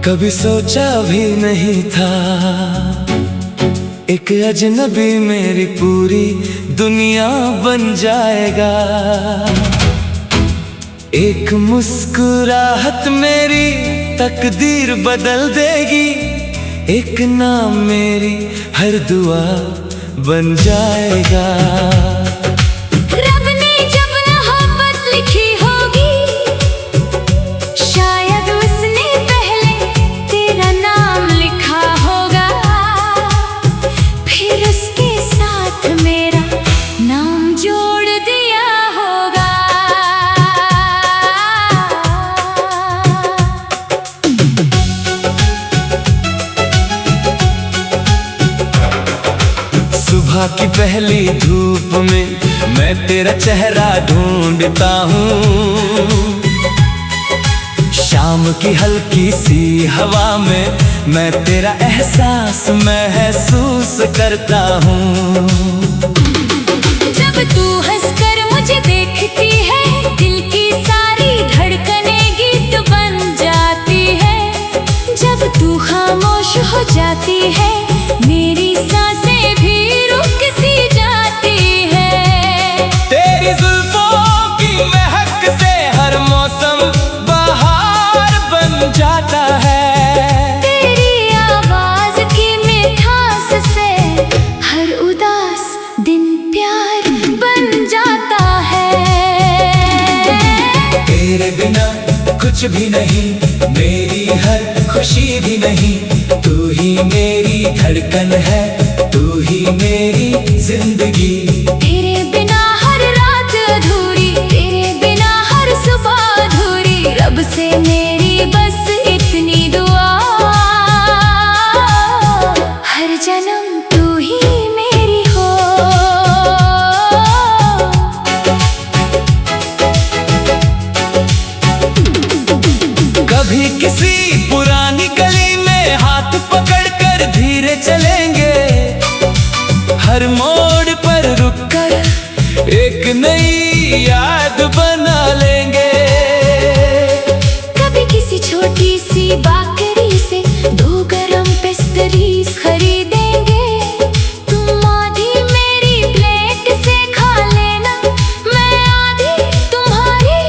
कभी सोचा भी नहीं था एक अजनबी मेरी पूरी दुनिया बन जाएगा। एक मुस्कुराहट मेरी तकदीर बदल देगी, एक नाम मेरी हर दुआ बन जाएगा। सुबह की पहली धूप में मैं तेरा चेहरा ढूंढता हूँ, शाम की हल्की सी हवा में मैं तेरा एहसास महसूस करता हूँ। जब तू हंसकर मुझे देखती है, दिल की सारी धड़कनें गीत बन जाती है। जब तू खामोश हो जाती है, मेरी सांसें भी रुक सी जाती है। तेरी जुल्फों की महक से हर मौसम बहार बन जाता है। तेरी आवाज की मिठास से हर उदास दिन प्यार बन जाता है। तेरे बिना कुछ भी नहीं, मेरी हर खुशी भी नहीं। तू ही मेरी धड़कन है, तू ही मेरी जिंदगी। तेरे बिना हर रात अधूरी, तेरे बिना हर सुबह अधूरी। रब से मेरी बस इतनी दुआ, हर जन्म तू ही मेरी हो। कभी किसी पुरानी गली में हाथ पकड़कर धीरे चलेंगे, हर मोड़ पर रुककर एक नई याद बना लेंगे। कभी किसी छोटी सी बाकरी से दो गरम पेस्ट्रीज खरीदेंगे। तुम आधी मेरी प्लेट से खा लेना, मैं आधी तुम्हारी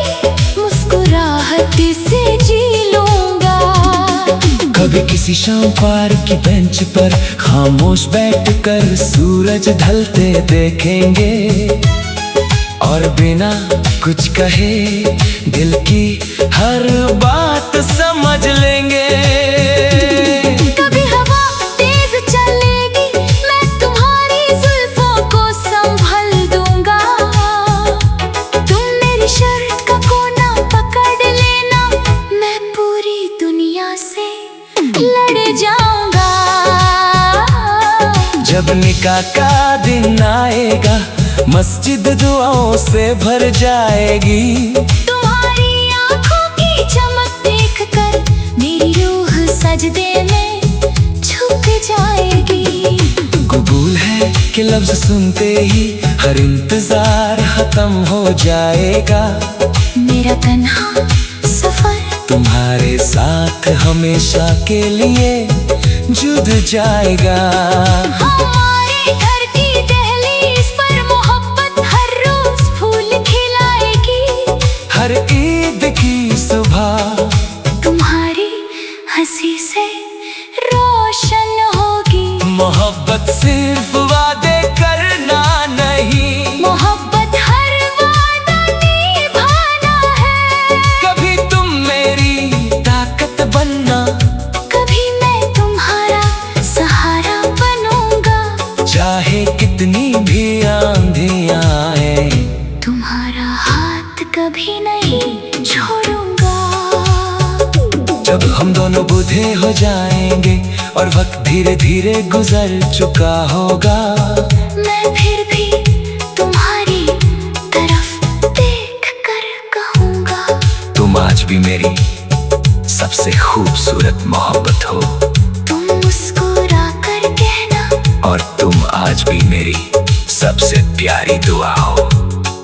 मुस्कुराहट से जी लूंगा। कभी किसी शाम पार्क की बेंच पर खामोश बैठकर सूरज ढलते देखेंगे, और बिना कुछ कहे दिल की हर बात समझ लेंगे। कभी हवा तेज चलेगी, मैं तुम्हारी जुल्फों को संभल दूंगा। तुम मेरी शर्ट का कोना पकड़ लेना, मैं पूरी दुनिया से लड़ जाऊंगा। जब निकाह का दिन आएगा, मस्जिद दुआओं से भर जाएगी। तुम्हारी आंखों की चमक देखकर मेरी रूह सजदे में झुक जाएगी। कबूल है कि लफ्ज सुनते ही हर इंतजार खत्म हो जाएगा। मेरा तन्हा सफर तुम्हारे साथ हमेशा के लिए जुड़ जाएगा। हमारे घर की दहलीज पर मोहब्बत हर रोज फूल खिलाएगी। हर ईद की सुबह तुम्हारी हंसी से रोशन होगी। मोहब्बत सिर्फ वादे करना नहीं, मोहब्बत हर वादा निभाना है। कभी तुम मेरी ताकत बनना, कभी मैं तुम्हारा सहारा बनूंगा। चाहे कितनी भी आंधियां आए, तुम्हारा हाथ कभी नहीं छोड़ूंगा। जब हम दोनों बूढ़े हो जाएंगे और वक्त धीरे धीरे गुजर चुका होगा, मैं फिर भी तुम्हारी तरफ देख कर कहूँगा, तुम आज भी मेरी सबसे खूबसूरत मोहब्बत हो। तुम मुस्कुरा कर कहना, और तुम आज भी मेरी सबसे प्यारी दुआ हो।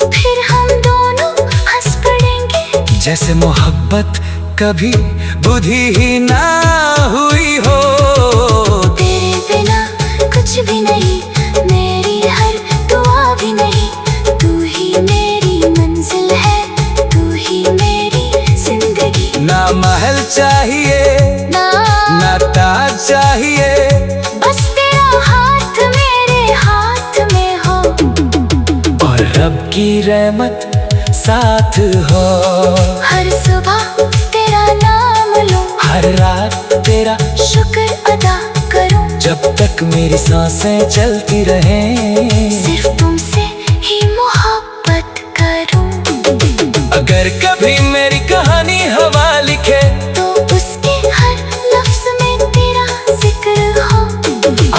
फिर हम दोनों हंस पड़ेंगे जैसे मोहब्बत कभी बुद्धि ही ना हुई हो। तेरे बिना कुछ भी नहीं, मेरी हर दुआ भी नहीं। तू ही मेरी मंजिल है, तू ही मेरी जिंदगी। ना महल चाहिए ना ताज चाहिए, बस तेरा हाथ मेरे हाथ में हो, और रब की रहमत साथ हो। हर सुबह तेरा नाम लूं, हर रात तेरा शुक्र अदा करूं। जब तक मेरी सांसें चलती रहें, सिर्फ तुमसे ही मोहब्बत करूं। अगर कभी मेरी कहानी हवा लिखे, तो उसके हर लफ्ज में तेरा जिक्र हो।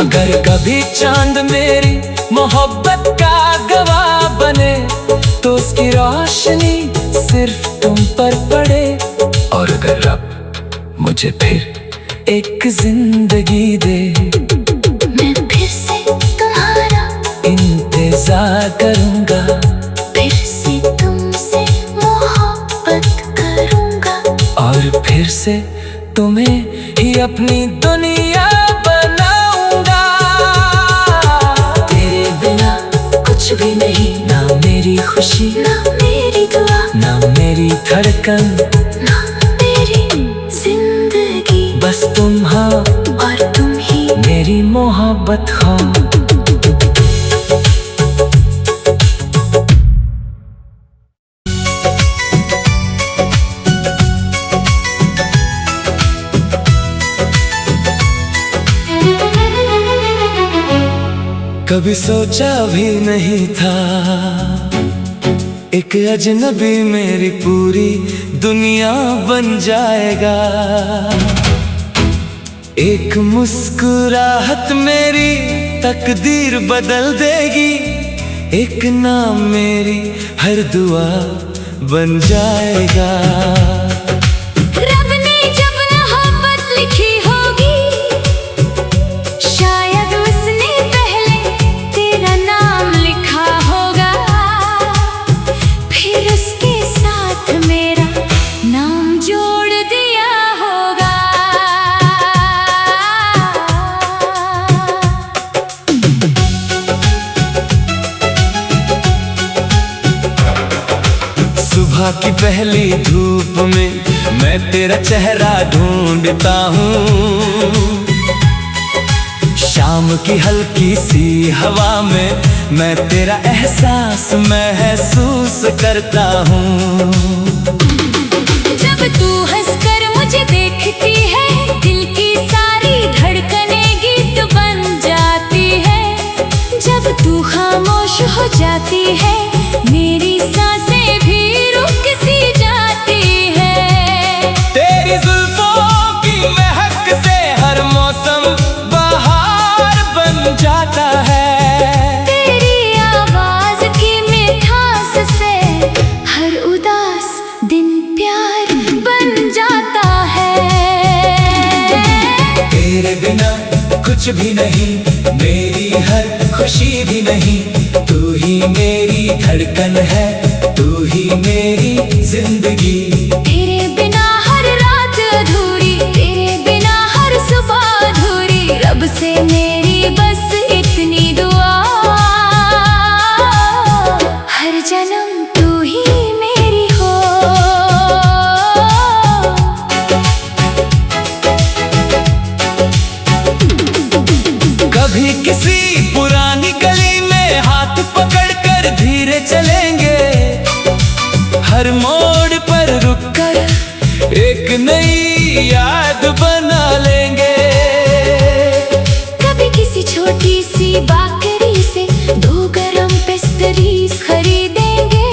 अगर कभी चांद मेरी मोहब्बत का गवाह बने, तो उसकी रोशनी सिर्फ तुम पर पड़े। और अगर रब मुझे फिर एक जिंदगी दे, मैं फिर से तुम्हारा इंतजार करूंगा, फिर से तुमसे मोहब्बत करूंगा, और फिर से तुम्हें ही अपनी दुनिया बनाऊंगा। तेरे बिना कुछ भी नहीं, ना मेरी खुशी ना मेरी दुआ, ना मेरी धड़कन, ना मेरी जिंदगी। बस तुम हो और तुम ही मेरी मोहब्बत हो। कभी सोचा भी नहीं था एक अजनबी मेरी पूरी दुनिया बन जाएगा। एक मुस्कुराहट मेरी तकदीर बदल देगी, एक नाम मेरी हर दुआ बन जाएगा। रब ने जब मोहब्बत लिखी होगी, शायद उसने पहले तेरा नाम लिखा होगा, फिर उसके साथ मेरा नाम जोड़ दिया होगा। सुबह की पहली धूप में मैं तेरा चेहरा ढूंढता हूँ, शाम की हल्की सी हवा में मैं तेरा एहसास महसूस करता हूँ। जब तू हंसकर मुझे देखती है, दिल की सारी धड़कनें गीत बन जाती है। जब तू खामोश हो जाती है, मेरी सांसें भी रुक सी जाती है। तेरी जुल्फों की महक से हर मौसम बहार बन जाता है। तेरी आवाज की मिठास से हर उदास दिन प्यार बन जाता है। तेरे बिना कुछ भी नहीं, मेरी हर खुशी भी नहीं। तू ही मेरी धड़कन है, तू ही मेरी जिंदगी। तेरे बिना हर रात अधूरी, तेरे बिना हर सुबह अधूरी। रब से मेरी बस इतनी दुआ, हर जन्म तू ही मेरी हो। कभी किसी पुरानी गली में हाथ पकड़कर धीरे चलेंगे, हर मोड़ पर रुककर एक नई याद बना लेंगे। कभी किसी छोटी सी बाकरी से 2 गरम पेस्ट्रीज खरीदेंगे।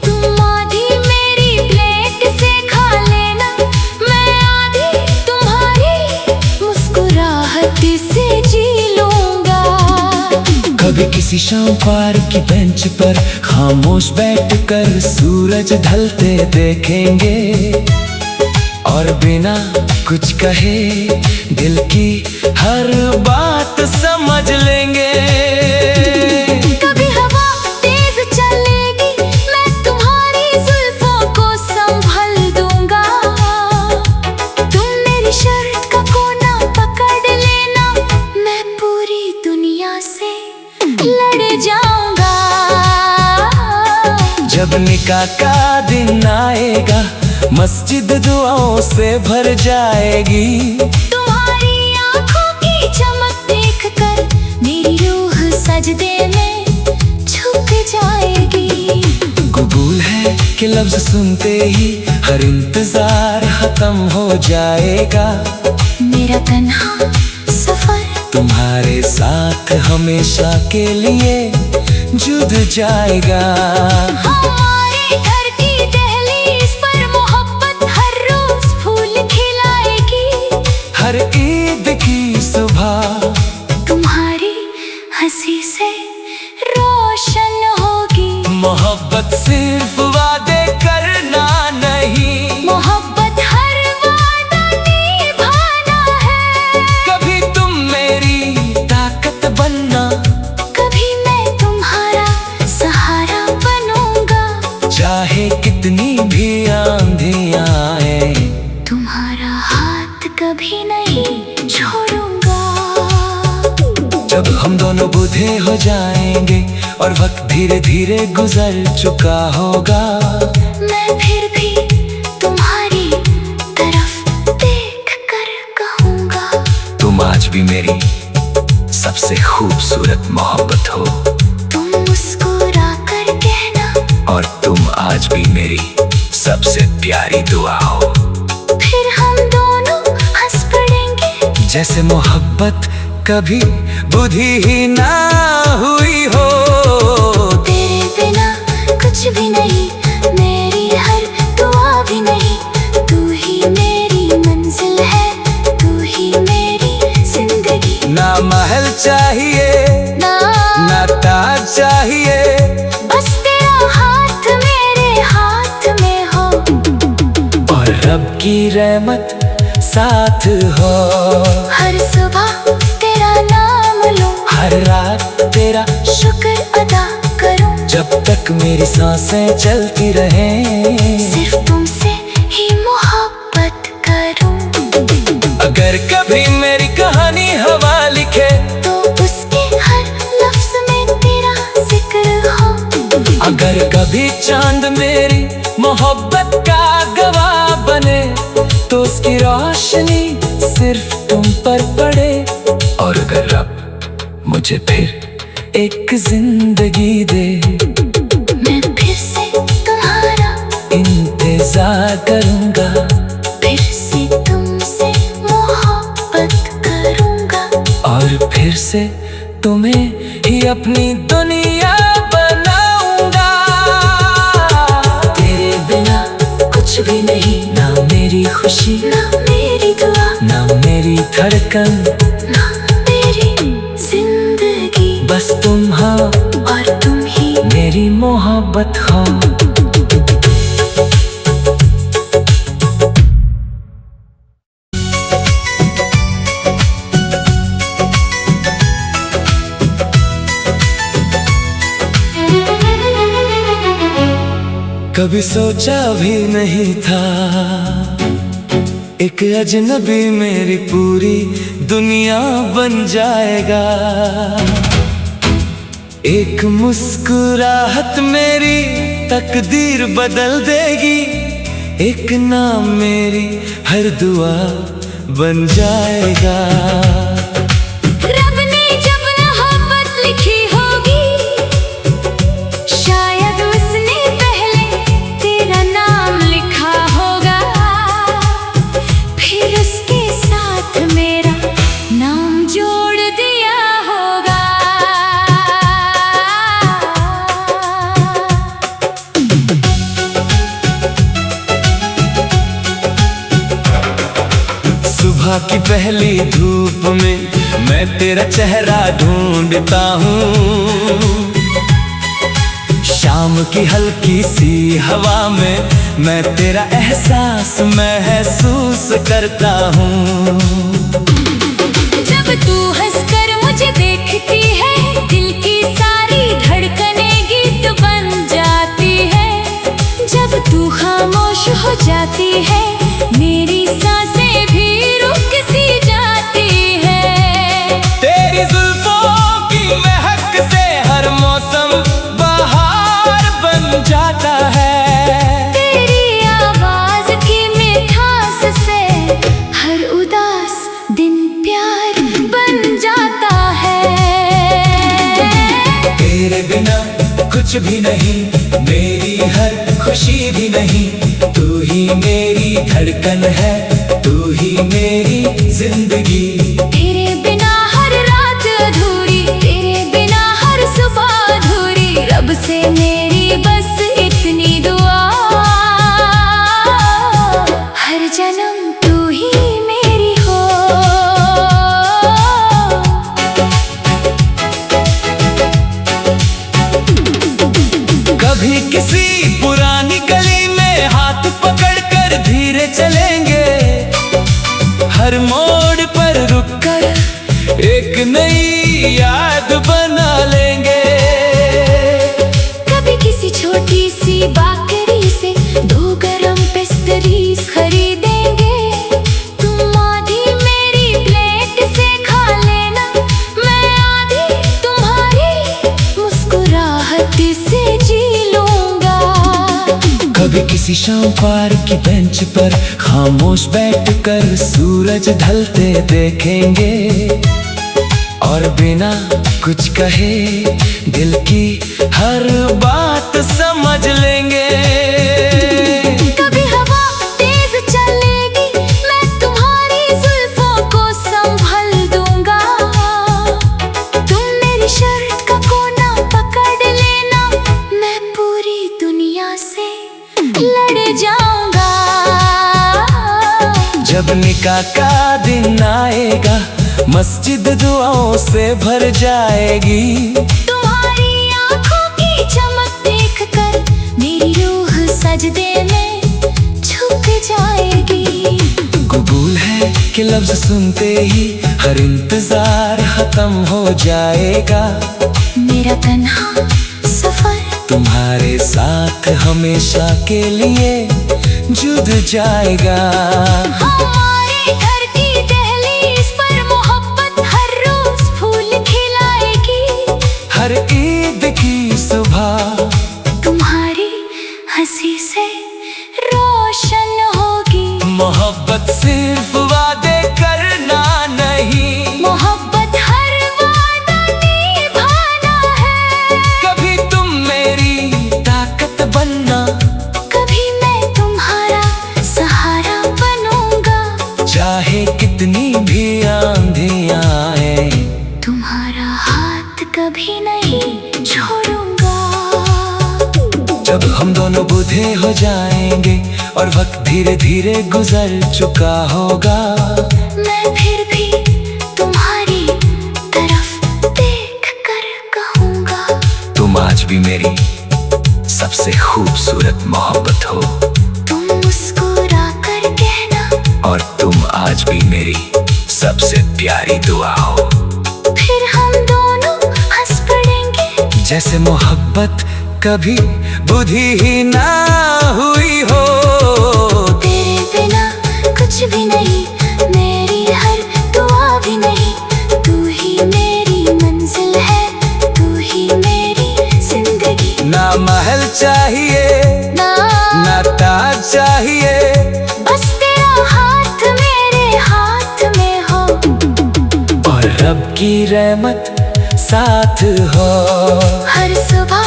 तुम आधी मेरी प्लेट से खा लेना, मैं आधी तुम्हारी मुस्कुराहट से जी लूंगा। कभी किसी शाम पार्क की बेंच पर खामोश बैठकर सूरज ढलते देखेंगे, और बिना कुछ कहे दिल की हर बात समझ लेंगे। कभी हवा तेज चलेगी, मैं तुम्हारी जुल्फों को संभल दूंगा। से लड़ जाऊंगा। जब निकाह का दिन आएगा मस्जिद दुआओं से भर जाएगी। तुम्हारी आंखों की चमक देखकर मेरी रूह सजदे में झुक जाएगी। कबूल है कि लफ्ज सुनते ही हर इंतजार खत्म हो जाएगा। मेरा तन्हा सफर तुम्हारे साथ हमेशा के लिए जुड़ जाएगा। हमारे घर की दहलीज पर मोहब्बत हर रोज फूल खिलाएगी। हर ईद की सुबह तुम्हारी हंसी से रोशन होगी। मोहब्बत सिर्फ वादे करना नहीं, मोहब्बत हर वादा निभाना है। कभी तुम मेरी ताकत बनना, कभी मैं तुम्हारा सहारा बनूंगा। चाहे कितनी भी आंधियां आए तुम्हारा हाथ कभी नहीं छोड़ूंगा। जब हम दोनों बूढ़े हो जाएंगे और वक्त धीरे धीरे गुजर चुका होगा, मैं फिर भी तुम्हारी तरफ देख कर कहूँगा, तुम आज भी मेरी सबसे खूबसूरत मोहब्बत हो। तुम मुस्कुरा कर कहना, और तुम आज भी मेरी सबसे प्यारी दुआ हो। फिर हम दोनों हंस पड़ेंगे जैसे मोहब्बत कभी बुद्धि ही ना हुई हो। तेरे बिना कुछ भी नहीं, मेरी हर दुआ भी नहीं। तू ही मेरी मंजिल है, तू ही मेरी जिंदगी। ना महल चाहिए ना ताज चाहिए, बस तेरा हाथ मेरे हाथ में हो। और रब की रहमत साथ हो। हर सुबह तेरा नाम लूं, हर रात तेरा शुक्र अदा करूं। जब तक मेरी सांसें चलती रहें, सिर्फ तुमसे ही मोहब्बत करूं। अगर कभी मेरी कहानी हवा लिखे तो उसके हर लफ्ज में तेरा जिक्र हो। अगर कभी चांद मेरी मोहब्बत का गवाह बने तो उसकी रोशनी सिर्फ तुम पर पड़े। और अगर रब मुझे फिर एक जिंदगी दे, मैं फिर से तुम्हारा इंतजार करूंगा। फिर से तुमसे मोहब्बत करूंगा। और फिर से तुम्हें ही अपनी दुनिया बनाऊंगा। तेरे बिना कुछ भी नहीं, ना मेरी खुशी ना मेरी दुआ, ना मेरी धड़कन, ना मेरी जिंदगी। बस तुम हो और तुम ही मेरी मोहब्बत हो। कभी सोचा भी नहीं था एक अजनबी मेरी पूरी दुनिया बन जाएगा। एक मुस्कुराहट मेरी तकदीर बदल देगी। एक नाम मेरी हर दुआ बन जाएगा। रब ने जब मोहब्बत लिखी होगी, शायद उसने पहले तेरा नाम लिखा होगा। फिर उसके साथ मेरा नाम जोड़ दिया होगा। सुबह की पहली धूप में मैं तेरा चेहरा ढूंढता हूँ। शाम की हल्की सी हवा में मैं तेरा एहसास महसूस करता हूँ। जब तू हंसकर मुझे देखती है, दिल की सारी धड़कनें गीत बन जाती है। जब तू खामोश हो जाती है, मेरी सांसें भी रुक सी जाती है। तेरी जुल्फों की कुछ भी नहीं, मेरी हर खुशी भी नहीं। तू ही मेरी धड़कन है, तू ही मेरी जिंदगी। तेरे बिना हर रात अधूरी, तेरे बिना हर सुबह अधूरी। रब से मेरी बस इतनी दुआ, हर जन्म तू ही मेरी हो। कभी किसी पुरानी गली में हाथ पकड़कर धीरे चलेंगे, हर मोड़ पर रुककर एक नई याद बना लेंगे। कभी किसी छोटी सी बाकरी से दो गरम पेस्ट्रीज खरीदेंगे। तुम आधी मेरी प्लेट से खा लेना, मैं आधी तुम्हारी मुस्कुराहट से जी लूंगा। कभी किसी शाम पार्क की बेंच पर खामोश बैठकर सूरज ढलते देखेंगे, और बिना कुछ कहे दिल की हर बात समझ लेंगे। कभी हवा तेज चलेगी, मैं तुम्हारी जुल्फों को संभल दूंगा। तुम मेरी शर्ट का कोना पकड़ लेना, मैं पूरी दुनिया से लड़ जाऊंगा। जब निकाह का दिन आएगा, मस्जिद दुआओं से भर जाएगी। तुम्हारी आंखों की चमक देखकर मेरी रूह सजदे में झुक जाएगी। कबूल है कि लफ्ज सुनते ही हर इंतजार खत्म हो जाएगा। मेरा तन्हा सफर तुम्हारे साथ हमेशा के लिए जुड़ जाएगा। हमारे घर की दहलीज पर मोहब्बत हर रोज फूल खिलाएगी। हर ईद की सुबह तुम्हारी हंसी से रोशन होगी। मोहब्बत सिर्फ वादे करना नहीं, मोहब्बत हर वादा निभाना है। कभी तुम मेरी ताकत बनना, कभी मैं तुम्हारा सहारा बनूंगा। चाहे कितनी भी आंधियां आए, तुम्हारा हाथ कभी नहीं छोड़ूंगा। जब हम दोनों बूढ़े हो जाएंगे और वक्त धीरे धीरे गुजर चुका होगा, मैं फिर भी तुम्हारी तरफ देख कर कहूँगा, तुम आज भी मेरी सबसे खूबसूरत मोहब्बत हो। तुम मुस्कुरा कर कहना, और तुम आज भी मेरी सबसे प्यारी दुआ हो। फिर हम दोनों हंस पड़ेंगे, जैसे मोहब्बत कभी बुद्धि ही ना हुई हो। तेरे बिना कुछ भी नहीं, मेरी हर दुआ भी नहीं। तू ही मेरी मंजिल है, तू ही मेरी जिंदगी। ना महल चाहिए, ना ताज चाहिए, बस तेरा हाथ मेरे हाथ में हो, और रब की रहमत साथ हो। हर सुबह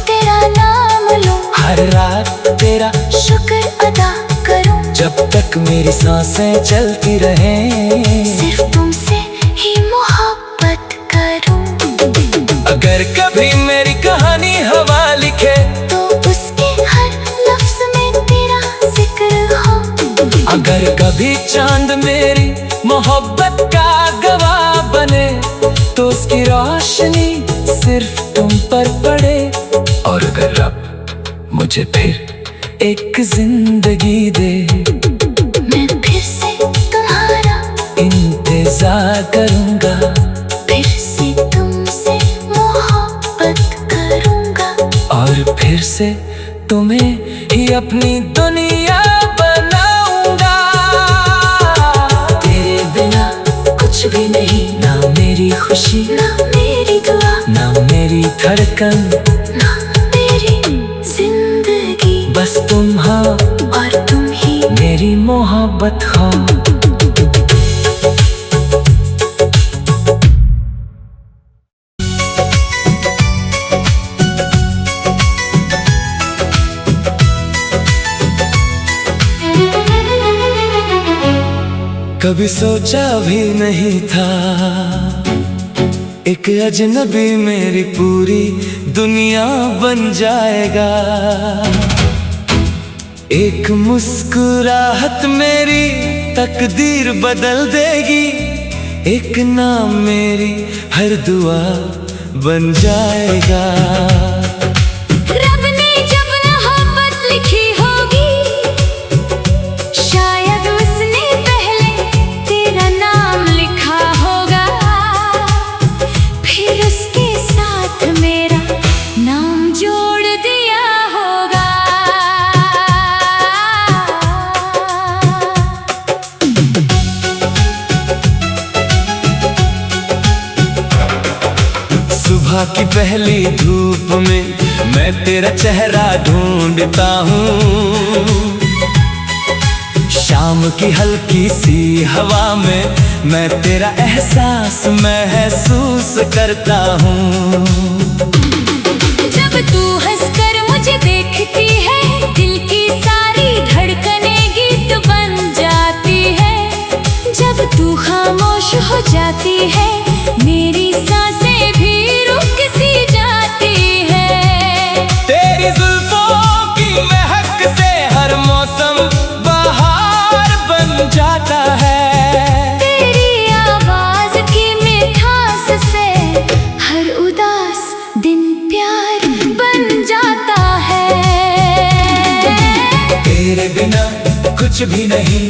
तेरा नाम लूं, हर रात तेरा शुक्र अदा करूं। जब तक मेरी सांसें चलती रहें, सिर्फ तुमसे ही मोहब्बत करूं। अगर कभी मेरी कहानी हवा लिखे, तो उसके हर लफ्ज में तेरा जिक्र हो। अगर कभी चांद मेरी मोहब्बत का गवाह बने, तो उसकी रोशनी सिर्फ तुम पर पड़े। और अगर रब मुझे फिर एक जिंदगी दे, मैं फिर से तुम्हारा इंतजार करूंगा। फिर से तुमसे मोहब्बत करूंगा, और फिर से तुम्हें ही अपनी दुनिया बनाऊंगा। तेरे बिना कुछ भी नहीं, ना मेरी खुशी, ना मेरी दुआ, ना मेरी धड़कन, ना मेरी जिंदगी। बस तुम हो और तुम ही मेरी मोहब्बत हो। कभी सोचा भी नहीं था एक अजनबी मेरी पूरी दुनिया बन जाएगा। एक मुस्कुराहट मेरी तकदीर बदल देगी, एक नाम मेरी हर दुआ बन जाएगा। रब ने जब मोहब्बत लिखी होगी, शायद उसने पहले तेरा नाम लिखा होगा, फिर उसके साथ मेरा नाम जोड़ दिया होगा। सुबह की पहली धूप में मैं तेरा चेहरा ढूंढता हूँ, शाम की हल्की सी हवा में मैं तेरा एहसास महसूस करता हूँ। जब तू हंसकर मुझे देखती है, दिल की सारी धड़कनें गीत बन जाती है। जब तू खामोश हो जाती है, मेरी सांसें भी रुक सी जाती है। तेरी जुल्फों की महक से हर मौसम बहार बन जाता है। तेरी आवाज की मिठास से हर उदास दिन प्यार बन जाता है। तेरे बिना कुछ भी नहीं,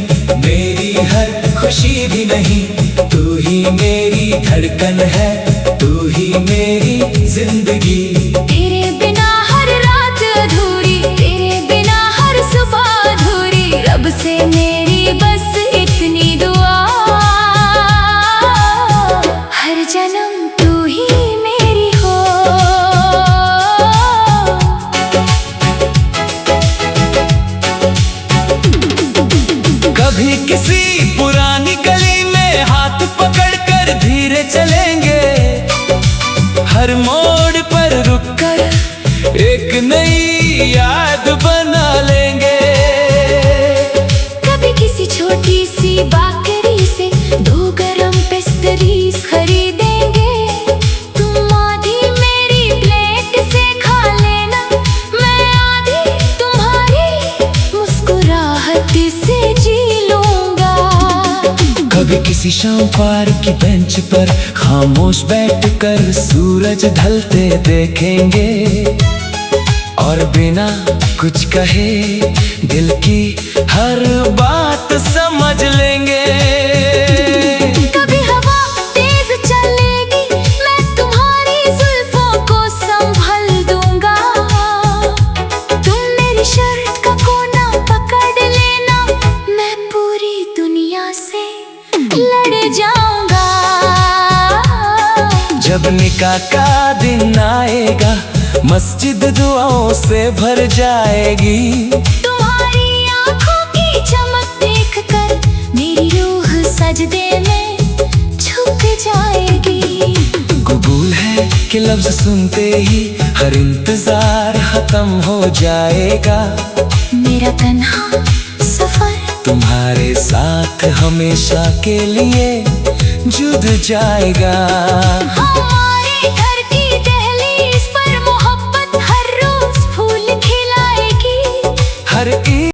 मेरी हर खुशी भी नहीं, तू ही मेरी धड़कन है, तू ही मेरी जिंदगी। तेरे बिना हर रात अधूरी, तेरे बिना हर सुबह अधूरी, रब से मेरी बस इतनी दुआ, हर जन्म तू ही मेरी हो। कभी किसी पुरानी गली में हाथ पकड़कर धीरे चलेंगे, हर मोड़ पर रुककर एक नई याद बना लेंगे। कभी किसी छोटी सी बाकरी से 2 गरम पेस्ट्रीज खरीदेंगे, तुम आधी मेरी प्लेट से खा लेना, मैं आधी तुम्हारी मुस्कुराहट से जी लूंगा। कभी किसी शाम पार्क की बेंच पर खामोश बैठकर सूरज ढलते देखेंगे, और बिना कुछ कहे दिल की हर बात समझ लेंगे। कभी हवा तेज चलेगी, मैं तुम्हारी जुल्फों को संभल दूंगा, तुम मेरी शर्ट का कोना पकड़ लेना, मैं पूरी दुनिया से लड़ जाऊंगा। जब निकाह का दिन आएगा, मस्जिद दुआओं से भर जाएगी। तुम्हारी आंखों की चमक देखकर मेरी रूह सजदे में झुक जाएगी। कबूल है कि लफ्ज सुनते ही हर इंतजार खत्म हो जाएगा। मेरा तन्हा सफर तुम्हारे साथ हमेशा के लिए जुड़ जाएगा। हमारे घर की दहलीज पर मोहब्बत हर रोज फूल खिलाएगी। हर